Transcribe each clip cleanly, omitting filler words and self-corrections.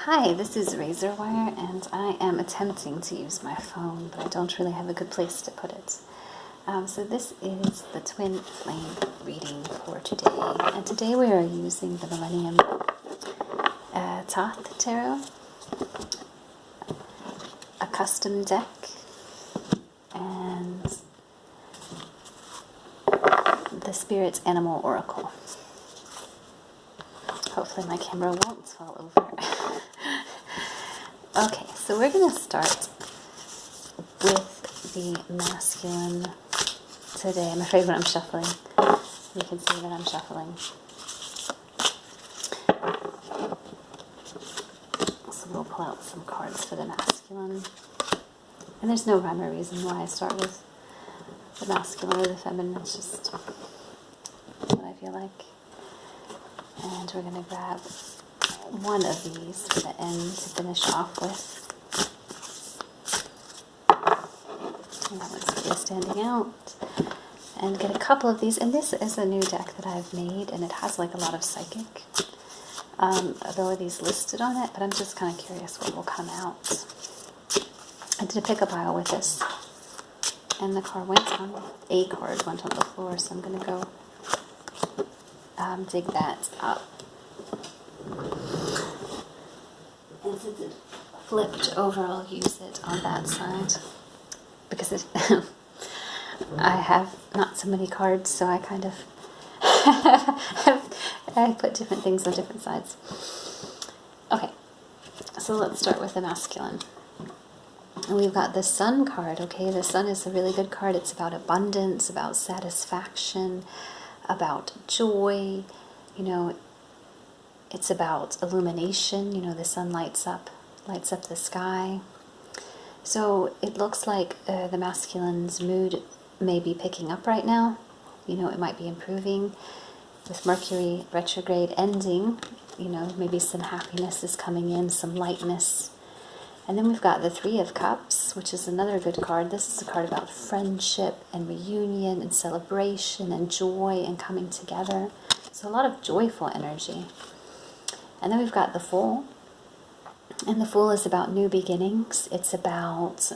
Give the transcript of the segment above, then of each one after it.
Hi, this is Razorwire, and I am attempting to use my phone, but I don't really have a good place to put it. So this is the Twin Flame reading for today, and today we are using the Millennium Thoth Tarot, a custom deck, and the Spirit's Animal Oracle. Hopefully my camera won't fall over. Okay, so we're going to start with the masculine today. I'm afraid when I'm shuffling, you can see that I'm shuffling. So we'll pull out some cards for the masculine. And there's no rhyme or reason why I start with the masculine or the feminine. It's just what I feel like. And we're going to grab one of these for the end to finish off with. And that one's here standing out. And get a couple of these. And this is a new deck that I've made, and it has like a lot of psychic abilities listed on it, but I'm just kind of curious what will come out. I did a pick-up pile with this, and the card went on, a card went on the floor, so I'm going to go dig that up. And since it flipped over, I'll use it on that side because it I have not so many cards, so I kind of I put different things on different sides. Okay, so let's start with the masculine. And we've got the Sun card, okay? The Sun is a really good card. It's about abundance, about satisfaction, about joy, you know, it's about illumination, you know, the sun lights up the sky. So it looks like the masculine's mood may be picking up right now. You know, it might be improving with Mercury retrograde ending. You know, maybe some happiness is coming in, some lightness. And then we've got the Three of Cups, which is another good card. This is a card about friendship and reunion and celebration and joy and coming together. So a lot of joyful energy. And then we've got the Fool. And the Fool is about new beginnings. It's about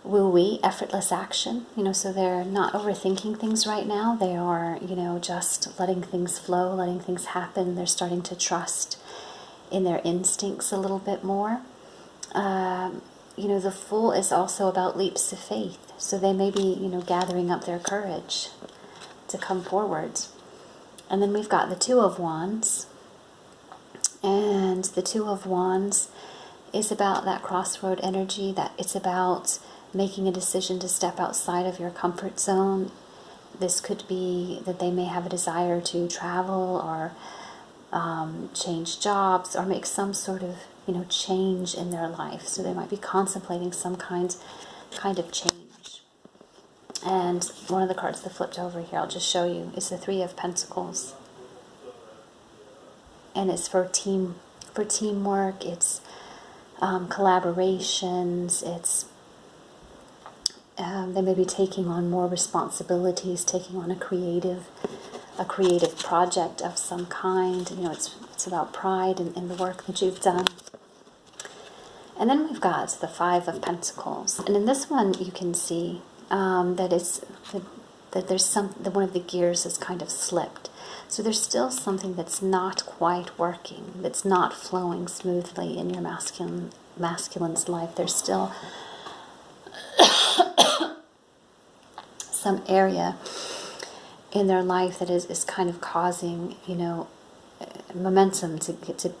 woo-wee, effortless action. You know, so they're not overthinking things right now. They are, you know, just letting things flow, letting things happen. They're starting to trust in their instincts a little bit more. You know, the Fool is also about leaps of faith. So they may be, you know, gathering up their courage to come forward. And then we've got the Two of Wands. And the Two of Wands is about that crossroad energy, that it's about making a decision to step outside of your comfort zone. This could be that they may have a desire to travel or change jobs or make some sort of, you know, change in their life. So they might be contemplating some kind of change. And one of the cards that flipped over here, I'll just show you, is the Three of Pentacles. And it's for teamwork, it's collaborations, it's they may be taking on more responsibilities, taking on a creative project of some kind. You know, it's about pride in the work that you've done. And then we've got the Five of Pentacles, and in this one you can see that there's that one of the gears has kind of slipped. So there's still something that's not quite working, that's not flowing smoothly in your masculine's life. There's still some area in their life that is kind of causing, you know, momentum to get to,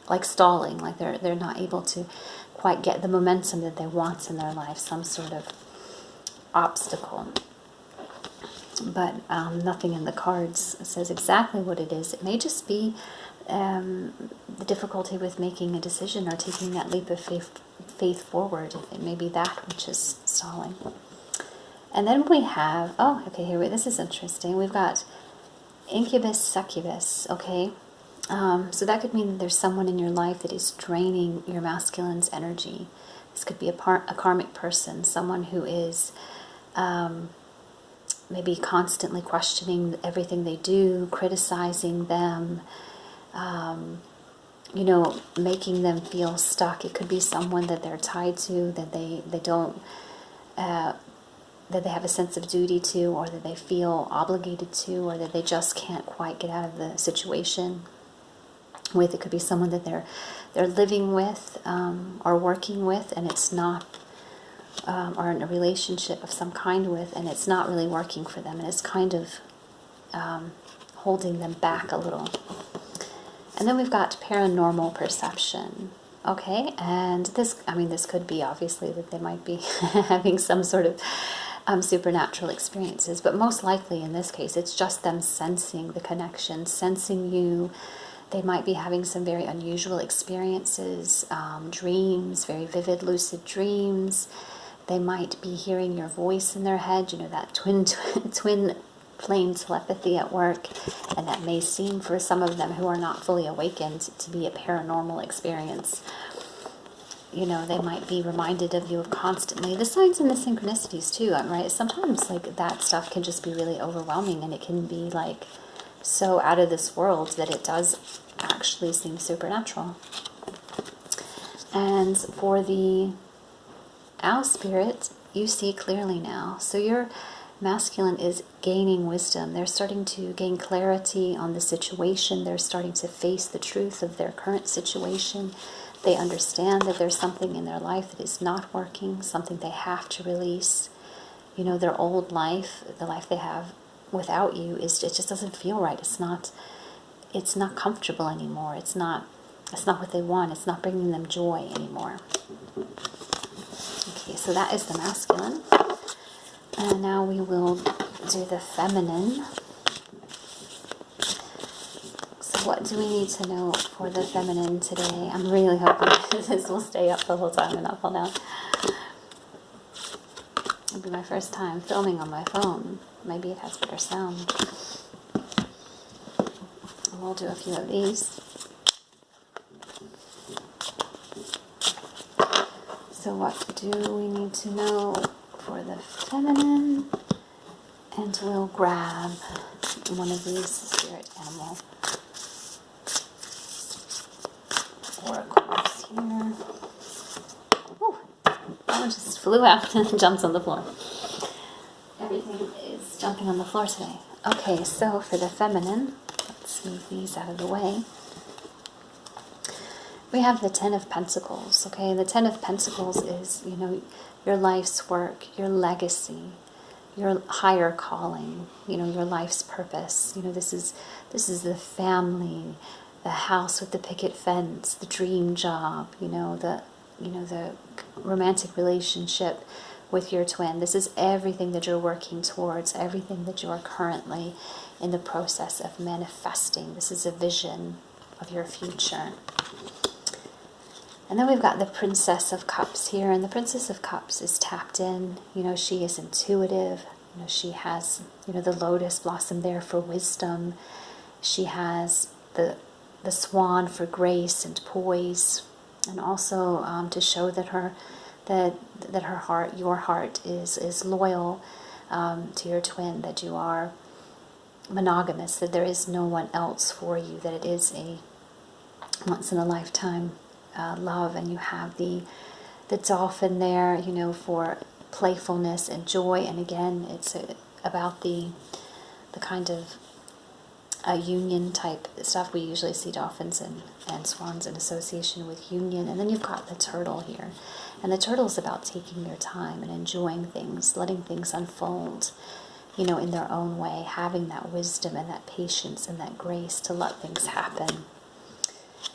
like stalling, like they're not able to quite get the momentum that they want in their life, some sort of obstacle. But nothing in the cards says exactly what it is. It may just be the difficulty with making a decision or taking that leap of faith forward. It may be that which is stalling. And then we have, oh, okay, here, this is interesting. We've got incubus, succubus, okay? So that could mean that there's someone in your life that is draining your masculine's energy. This could be a karmic person, someone who is maybe constantly questioning everything they do, criticizing them, you know, making them feel stuck. It could be someone that they're tied to, that they don't, that they have a sense of duty to, or that they feel obligated to, or that they just can't quite get out of the situation with. It could be someone that they're living with, or working with, and it's not, or in a relationship of some kind with, and it's not really working for them, and it's kind of holding them back a little. And then we've got paranormal perception. Okay, and this, I mean, this could be obviously that they might be having some sort of supernatural experiences, but most likely in this case, it's just them sensing the connection, sensing you. They might be having some very unusual experiences, dreams, very vivid, lucid dreams. They might be hearing your voice in their head, you know, that twin flame telepathy at work, and that may seem for some of them who are not fully awakened to be a paranormal experience. You know, they might be reminded of you constantly. The signs and the synchronicities too, right? Sometimes like that stuff can just be really overwhelming, and it can be like so out of this world that it does actually seem supernatural. And for the owl spirit, you see clearly now. So your masculine is gaining wisdom. They're starting to gain clarity on the situation. They're starting to face the truth of their current situation. They understand that there's something in their life that is not working, something they have to release. You know, their old life, the life they have without you, it just doesn't feel right. It's not comfortable anymore. It's not what they want. It's not bringing them joy anymore. Okay, so that is the masculine. And now we will do the feminine. So what do we need to know for the feminine today? I'm really hoping this will stay up the whole time and not fall down. It'll be my first time filming on my phone. Maybe it has better sound. And we'll do a few of these. So what do we need to know for the feminine? And we'll grab one of these spirit animal oracles here. Oh, that one just flew out and jumped on the floor. Everything is jumping on the floor today. Okay, so for the feminine, let's move these out of the way. We have the Ten of Pentacles, okay? The Ten of Pentacles is, you know, your life's work, your legacy, your higher calling, you know, your life's purpose. You know, this is the family, the house with the picket fence, the dream job, the romantic relationship with your twin. This is everything that you're working towards, everything that you are currently in the process of manifesting. This is a vision of your future. And then we've got the Princess of Cups here, and the Princess of Cups is tapped in. You know, she is intuitive. You know, she has, the lotus blossom there for wisdom. She has the swan for grace and poise, and also to show that her heart, your heart, is loyal to your twin, that you are monogamous, that there is no one else for you, that it is a once in a lifetime love. And you have the dolphin there, for playfulness and joy. And again, it's about the kind of union type stuff. We usually see dolphins and swans in association with union. And then you've got the turtle here. And the turtle is about taking your time and enjoying things, letting things unfold, in their own way, having that wisdom and that patience and that grace to let things happen.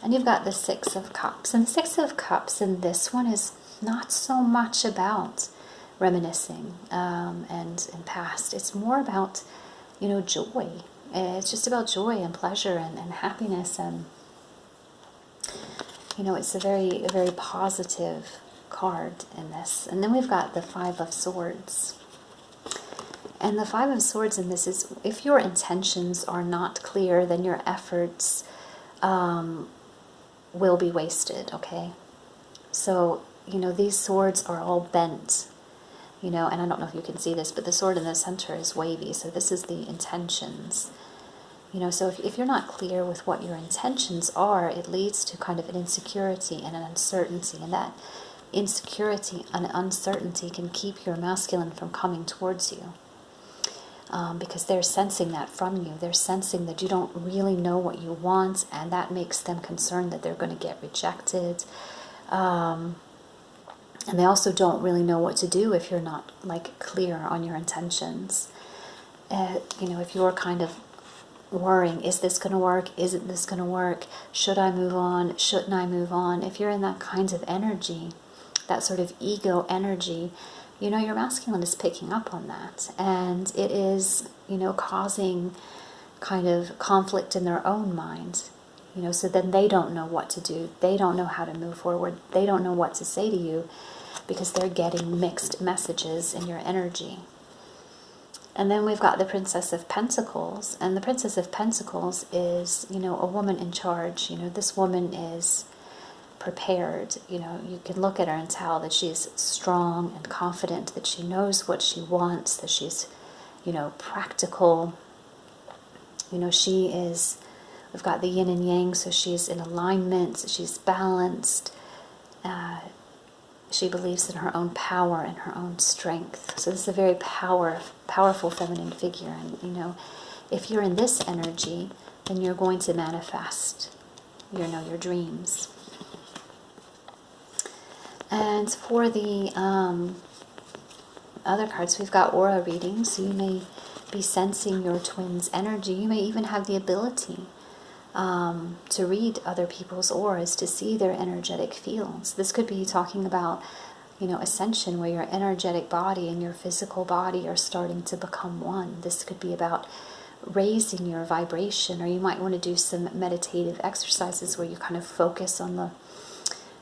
And you've got the Six of Cups. And the Six of Cups in this one is not so much about reminiscing and past. It's more about, joy. It's just about joy and pleasure and happiness. And, it's a very positive card in this. And then we've got the Five of Swords. And the Five of Swords in this is, if your intentions are not clear, then your efforts will be wasted, okay? So, these swords are all bent, and I don't know if you can see this, but the sword in the center is wavy, so this is the intentions. So if you're not clear with what your intentions are, it leads to kind of an insecurity and an uncertainty. And that insecurity and uncertainty can keep your masculine from coming towards you. Because they're sensing that from you. They're sensing that you don't really know what you want, and that makes them concerned that they're going to get rejected. And they also don't really know what to do if you're not clear on your intentions. If you're kind of worrying, is this going to work? Isn't this going to work? Should I move on? Shouldn't I move on? If you're in that kind of energy, that sort of ego energy, your masculine is picking up on that. And it is, causing kind of conflict in their own minds. So then they don't know what to do. They don't know how to move forward. They don't know what to say to you because they're getting mixed messages in your energy. And then we've got the Princess of Pentacles. And the Princess of Pentacles is, a woman in charge. This woman is prepared. You can look at her and tell that she's strong and confident, that she knows what she wants, that she's, practical. She is, we've got the yin and yang, so she's in alignment, she's balanced. She believes in her own power and her own strength. So this is a very powerful feminine figure. And, if you're in this energy, then you're going to manifest, your dreams. And for the other cards, we've got aura readings. So you may be sensing your twin's energy. You may even have the ability to read other people's auras, to see their energetic fields. This could be talking about, ascension, where your energetic body and your physical body are starting to become one. This could be about raising your vibration, or you might want to do some meditative exercises where you kind of focus on the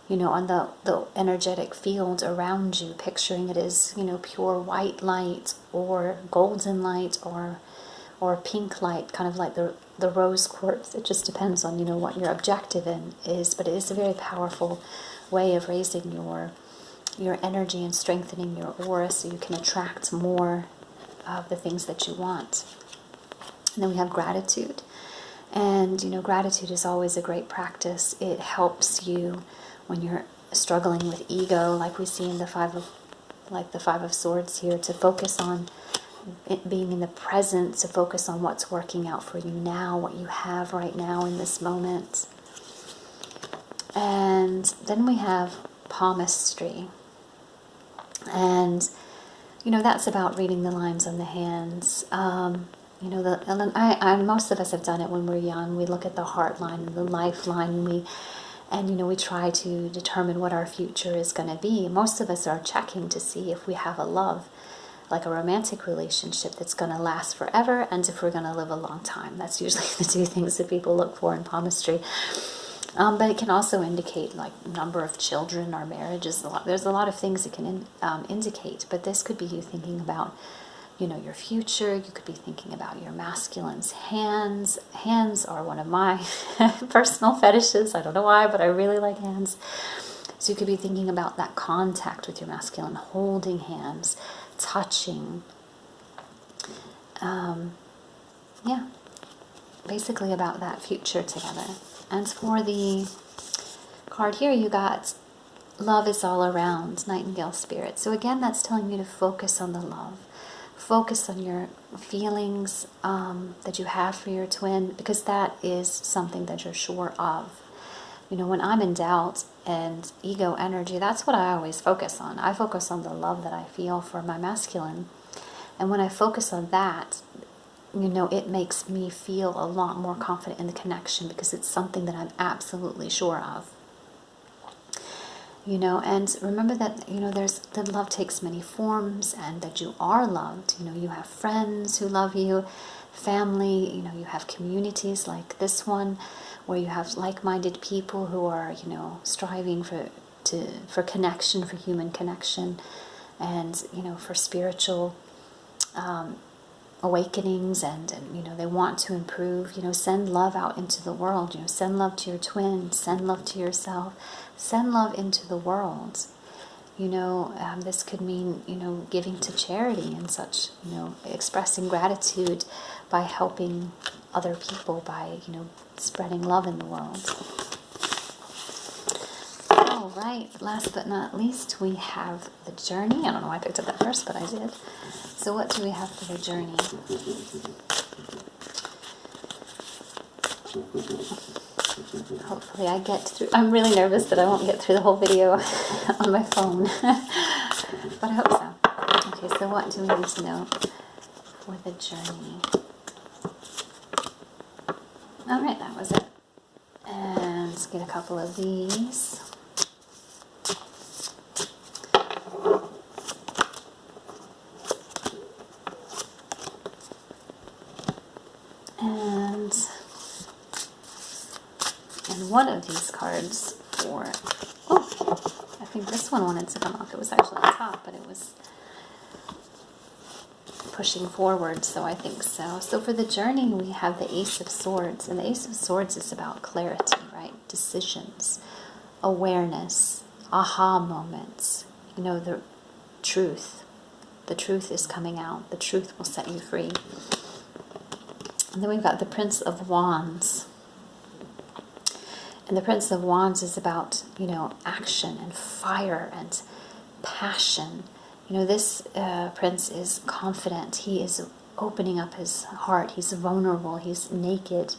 the energetic field around you, picturing it as, pure white light or golden light or pink light, kind of like the rose quartz. It just depends on, what your objective is, but it is a very powerful way of raising your energy and strengthening your aura so you can attract more of the things that you want. And then we have gratitude. And, gratitude is always a great practice. It helps you when you're struggling with ego, like we see in the Five of Swords here, to focus on it being in the present, to focus on what's working out for you now, what you have right now in this moment. And then we have palmistry. And, that's about reading the lines on the hands. Most of us have done it when we're young. We look at the heart line and the life line, and we try to determine what our future is going to be. Most of us are checking to see if we have a love, like a romantic relationship that's going to last forever, and if we're going to live a long time. That's usually the two things that people look for in palmistry. But it can also indicate number of children or marriages. There's a lot of things it can indicate, but this could be you thinking about your future. You could be thinking about your masculine's hands. Hands are one of my personal fetishes. I don't know why, but I really like hands. So you could be thinking about that contact with your masculine, holding hands, touching. Basically about that future together. And for the card here, you got love is all around, Nightingale Spirit. So again, that's telling you to focus on the love. Focus on your feelings that you have for your twin, because that is something that you're sure of. When I'm in doubt and ego energy, that's what I always focus on. I focus on the love that I feel for my masculine. And when I focus on that, it makes me feel a lot more confident in the connection, because it's something that I'm absolutely sure of. And remember that, that love takes many forms, and that you are loved. You have friends who love you, family, you have communities like this one, where you have like-minded people who are, striving for connection, for human connection, and, for spiritual awakenings, and they want to improve. Send love out into the world. Send love to your twin, send love to yourself, send love into the world. This could mean giving to charity and such, expressing gratitude by helping other people by, spreading love in the world. All right, last but not least, we have the journey. I don't know why I picked up that first, but I did. So what do we have for the journey? Hopefully I get through. I'm really nervous that I won't get through the whole video on my phone. But I hope so. Okay, so what do we need to know for the journey? Alright, that was it. And let's get a couple of these. And one of these cards for, I think this one wanted to come off. It was actually on top, but it was pushing forward, so I think so. So for the journey, we have the Ace of Swords, and the Ace of Swords is about clarity, right? Decisions, awareness, aha moments, the truth. The truth is coming out. The truth will set you free. And then we've got the Prince of Wands. And the Prince of Wands is about, action and fire and passion. This prince is confident. He is opening up his heart. He's vulnerable. He's naked,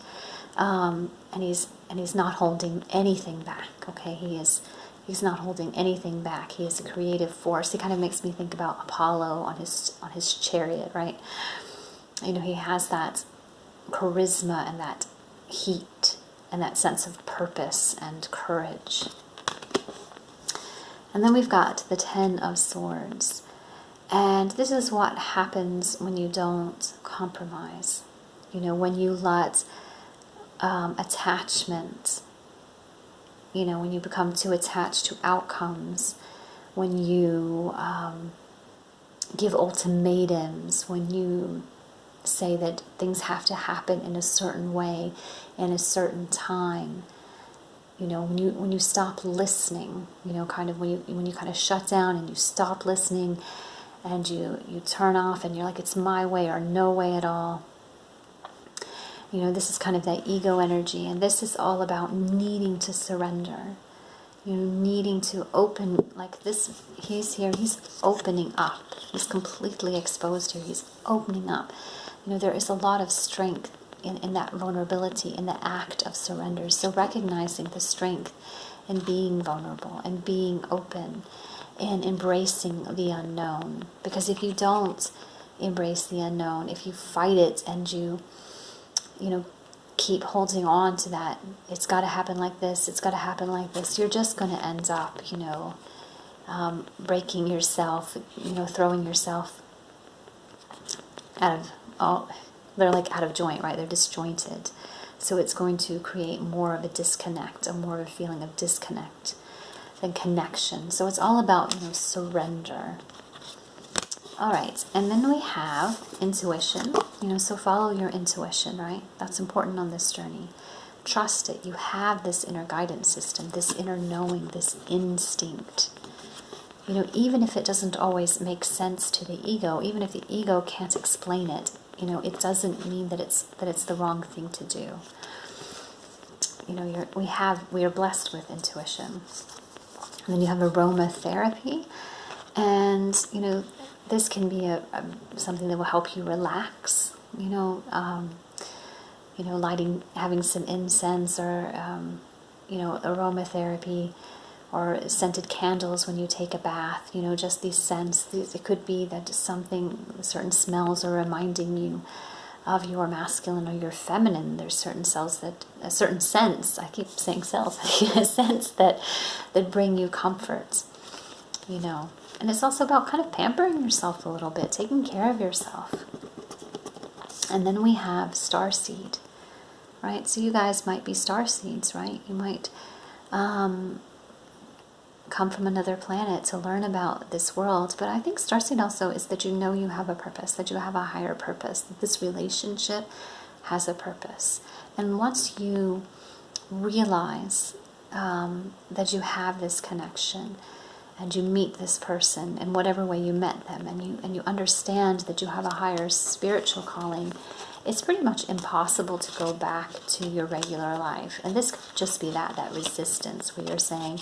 and he's not holding anything back. Okay, he's not holding anything back. He is a creative force. He kind of makes me think about Apollo on his chariot, right? He has that charisma and that heat and that sense of purpose and courage. And then we've got the Ten of Swords. And this is what happens when you don't compromise. When you let attachment, when you become too attached to outcomes, when you give ultimatums, when you say that things have to happen in a certain way, in a certain time. When you stop listening, when you kind of shut down and you stop listening and you turn off and you're like, it's my way or no way at all. This is kind of that ego energy, and this is all about needing to surrender. Needing to open, like this, he's here, he's opening up. He's completely exposed here, he's opening up. There is a lot of strength in that vulnerability, in the act of surrender. So recognizing the strength in being vulnerable and being open and embracing the unknown. Because if you don't embrace the unknown, if you fight it and you keep holding on to that, it's got to happen like this, it's got to happen like this, you're just going to end up, breaking yourself, throwing yourself they're like out of joint, right? They're disjointed. So it's going to create more of a disconnect, more of a feeling of disconnect than connection. So it's all about, surrender. All right, and then we have intuition. So follow your intuition, right? That's important on this journey. Trust it. You have this inner guidance system, this inner knowing, this instinct. Even if it doesn't always make sense to the ego, even if the ego can't explain it, it doesn't mean that it's the wrong thing to do. We are blessed with intuition. And then you have aromatherapy, and this can be something that will help you relax. Lighting, having some incense, or aromatherapy, or scented candles when you take a bath, just these scents. It could be that certain smells are reminding you of your masculine or your feminine. There's certain scents, I keep saying cells, scents that bring you comfort, And it's also about kind of pampering yourself a little bit, taking care of yourself. And then we have starseed, right? So you guys might be starseeds, right? You might come from another planet to learn about this world. But I think starseed also is that you have a purpose, that you have a higher purpose, that this relationship has a purpose. And once you realize that you have this connection, and you meet this person in whatever way you met them, and you understand that you have a higher spiritual calling, it's pretty much impossible to go back to your regular life. And this could just be that resistance where you're saying,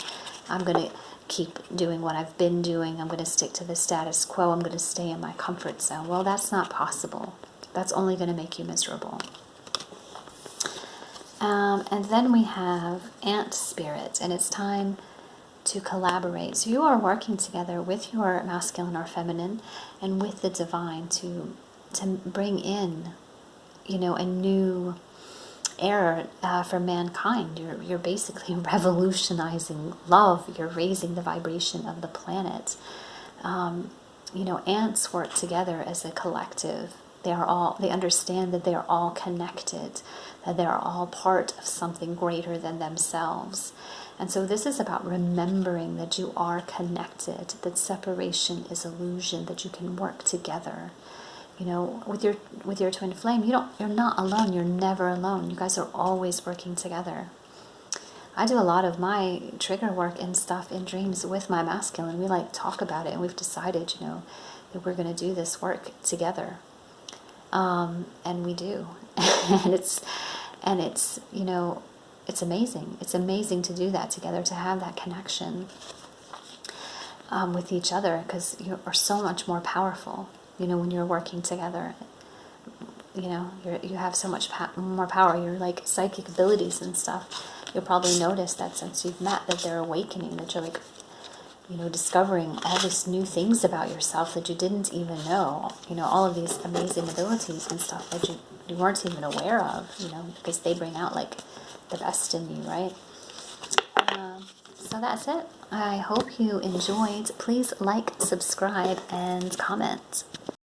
I'm going to keep doing what I've been doing. I'm going to stick to the status quo. I'm going to stay in my comfort zone. Well, that's not possible. That's only going to make you miserable. And then we have ant spirit, and it's time to collaborate. So you are working together with your masculine or feminine and with the divine to bring in, you know, a new era for mankind. You're basically revolutionizing love. You're raising the vibration of the planet. You know, ants work together as a collective. They understand that they are all connected, that they are all part of something greater than themselves. And so this is about remembering that you are connected, that separation is illusion, that you can work together. You know, with your twin flame, you're not alone. You're never alone. You guys are always working together. I do a lot of my trigger work and stuff in dreams with my masculine. We like talk about it, and we've decided, you know, that we're going to do this work together. And we do. and it's, you know, it's amazing. It's amazing to do that together, to have that connection with each other, because you are so much more powerful. You know, when you're working together, you know, you have so much more power. Your like psychic abilities and stuff. You'll probably notice that since you've met, that they're awakening, that you're like, you know, discovering all these new things about yourself that you didn't even know. You know, all of these amazing abilities and stuff that you weren't even aware of, you know, because they bring out like the best in you, right? So that's it. I hope you enjoyed. Please like, subscribe, and comment.